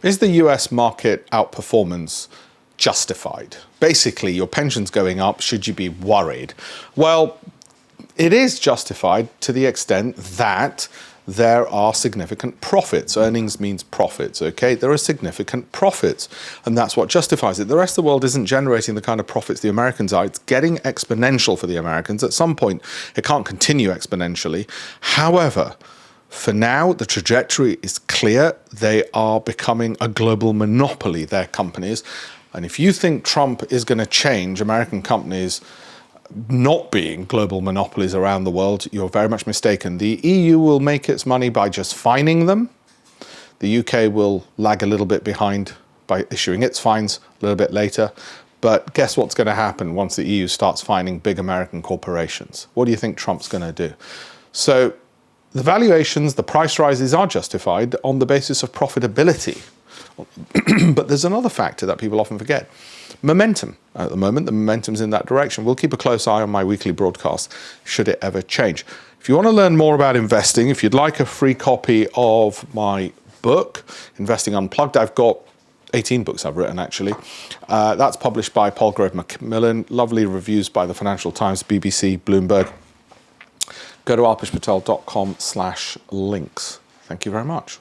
Is the US market outperformance justified? Basically, your pension's going up, should you be worried? Well, it is justified to the extent that there are significant profits. Earnings means profits, okay? There are significant profits, and that's what justifies it. The rest of the world isn't generating the kind of profits the Americans are. It's getting exponential for the Americans. At some point, it can't continue exponentially. However, for now, the trajectory is clear. They are becoming a global monopoly, their companies. And if you think Trump is going to change American companies not being global monopolies around the world, you're very much mistaken. The EU will make its money by just fining them. The UK will lag a little bit behind by issuing its fines a little bit later. But guess what's going to happen once the EU starts fining big American corporations? What do you think Trump's going to do? So the valuations, the price rises are justified on the basis of profitability. But there's another factor that people often forget. Momentum. At the moment, the momentum's in that direction. We'll keep a close eye on my weekly broadcast should it ever change. If you want to learn more about investing, if you'd like a free copy of my book, Investing Unplugged, I've got 18 books I've written, actually. That's published by Palgrave Macmillan. Lovely reviews by the Financial Times, BBC, Bloomberg. Go to alpeshpatel.com/links. Thank you very much.